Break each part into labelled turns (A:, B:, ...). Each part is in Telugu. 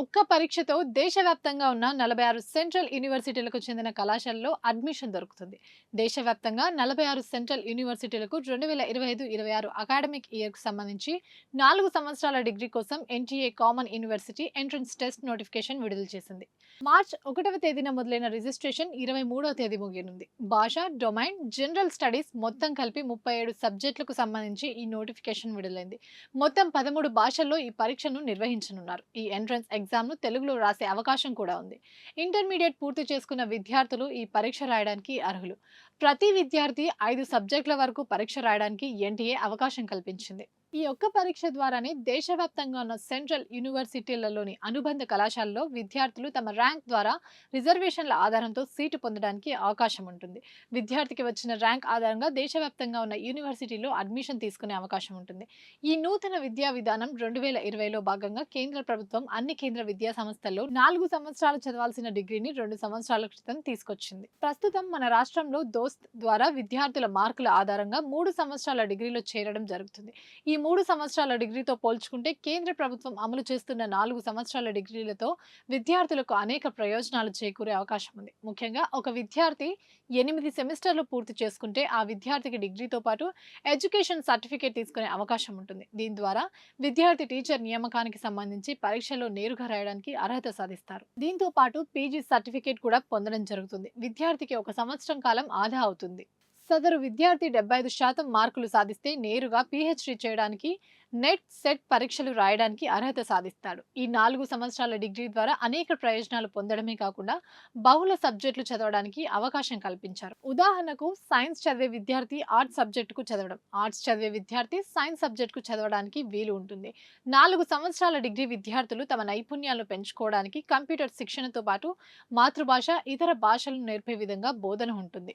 A: ఒక్క పరీక్షతో దేశవ్యాప్తంగా ఉన్న 46 సెంట్రల్ యూనివర్సిటీలకు చెందిన కళాశాలలో అడ్మిషన్ దొరుకుతుంది. దేశవ్యాప్తంగా 46 సెంట్రల్ యూనివర్సిటీలకు 2025-26 అకాడమిక్ ఇయర్కు సంబంధించి 4 సంవత్సరాల డిగ్రీ కోసం NTA common university entrance test notification విడుదల చేసింది. మార్చ్ 1వ తేదీన మొదలైన రిజిస్ట్రేషన్ 23వ తేదీ ముగియనుంది. భాష, డొమైన్, జనరల్ స్టడీస్ మొత్తం కలిపి 37 సబ్జెక్టులకు సంబంధించి ఈ నోటిఫికేషన్ విడుదలైంది. మొత్తం 13 భాషల్లో ఈ పరీక్షను నిర్వహించనున్నారు. ఈ ఎంట్రన్స్ ఎగ్జామ్ను తెలుగులో రాసే అవకాశం కూడా ఉంది. ఇంటర్మీడియట్ పూర్తి చేసుకున్న విద్యార్థులు ఈ పరీక్ష రాయడానికి అర్హులు. ప్రతి విద్యార్థి 5 సబ్జెక్టుల వరకు పరీక్ష రాయడానికి ఎన్టీఏ అవకాశం కల్పించింది. ఈ ఒక్క పరీక్ష ద్వారానే దేశవ్యాప్తంగా ఉన్న సెంట్రల్ యూనివర్సిటీలలోని అనుబంధ కళాశాలలో విద్యార్థులు తమ ర్యాంక్ ద్వారా రిజర్వేషన్ల ఆధారంతో సీటు పొందడానికి అవకాశం ఉంటుంది. విద్యార్థికి వచ్చిన ర్యాంక్ ఆధారంగా దేశవ్యాప్తంగా ఉన్న యూనివర్సిటీలో అడ్మిషన్ తీసుకునే అవకాశం ఉంటుంది. ఈ నూతన విద్యా విధానం 2020లో భాగంగా కేంద్ర ప్రభుత్వం అన్ని కేంద్ర విద్యా సంస్థల్లో 4 సంవత్సరాలు చదవాల్సిన డిగ్రీని 2 సంవత్సరాల క్రితం తీసుకొచ్చింది. ప్రస్తుతం మన రాష్ట్రంలో దోస్త్ ద్వారా విద్యార్థుల మార్కుల ఆధారంగా 3 సంవత్సరాల డిగ్రీలో చేరడం జరుగుతుంది. ఈ 3 సంవత్సరాల డిగ్రీతో పోల్చుకుంటే కేంద్ర ప్రభుత్వం అమలు చేస్తున్న 4 సంవత్సరాల డిగ్రీలతో విద్యార్థులకు అనేక ప్రయోజనాలు చేకూరే అవకాశం ఉంది. ముఖ్యంగా ఒక విద్యార్థి 8 సెమిస్టర్లు పూర్తి చేసుకుంటే ఆ విద్యార్థికి డిగ్రీతో పాటు ఎడ్యుకేషన్ సర్టిఫికేట్ తీసుకునే అవకాశం ఉంటుంది. దీని ద్వారా విద్యార్థి టీచర్ నియామకానికి సంబంధించి పరీక్షలో నేరుగా రాయడానికి అర్హత సాధిస్తారు. దీంతో పాటు పీజీ సర్టిఫికేట్ కూడా పొందడం జరుగుతుంది. విద్యార్థికి 1 సంవత్సరం కాలం ఆదా అవుతుంది. సదరు విద్యార్థి 75% మార్కులు సాధిస్తే నేరుగా పీహెచ్డీ చేయడానికి నెట్ సెట్ పరీక్షలు రాయడానికి అర్హత సాధిస్తాడు. ఈ 4 సంవత్సరాల డిగ్రీ ద్వారా అనేక ప్రయోజనాలు పొందడమే కాకుండా బహుళ సబ్జెక్టులు చదవడానికి అవకాశం కల్పించారు. ఉదాహరణకు సైన్స్ చదివే విద్యార్థి ఆర్ట్స్ సబ్జెక్టుకు చదవడం, ఆర్ట్స్ చదివే విద్యార్థి సైన్స్ సబ్జెక్టుకు చదవడానికి వీలు ఉంటుంది. 4 సంవత్సరాల డిగ్రీ విద్యార్థులు తమ నైపుణ్యాలను పెంచుకోవడానికి కంప్యూటర్ శిక్షణతో పాటు మాతృభాష, ఇతర భాషలను నేర్పే విధంగా బోధన ఉంటుంది.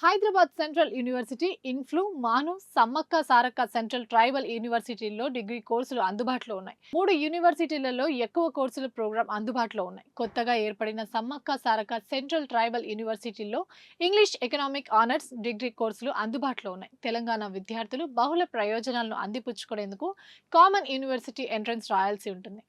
A: హైదరాబాద్ సెంట్రల్ యూనివర్సిటీ, ఇన్ఫ్లు, మాను, సమ్మక్క సారక్క సెంట్రల్ ట్రైబల్ యూనివర్సిటీల్లో డిగ్రీ కోర్సులు అందుబాటులో ఉన్నాయి. 3 యూనివర్సిటీలలో ఎక్కువ కోర్సుల ప్రోగ్రాం అందుబాటులో ఉన్నాయి. కొత్తగా ఏర్పడిన సమ్మక్క సారక్క సెంట్రల్ ట్రైబల్ యూనివర్సిటీల్లో ఇంగ్లీష్, ఎకనామిక్ ఆనర్స్ డిగ్రీ కోర్సులు అందుబాటులో ఉన్నాయి. తెలంగాణ విద్యార్థులు బహుళ ప్రయోజనాలను అందిపుచ్చుకునేందుకు కామన్ యూనివర్సిటీ ఎంట్రన్స్ రాయాల్సి ఉంటుంది.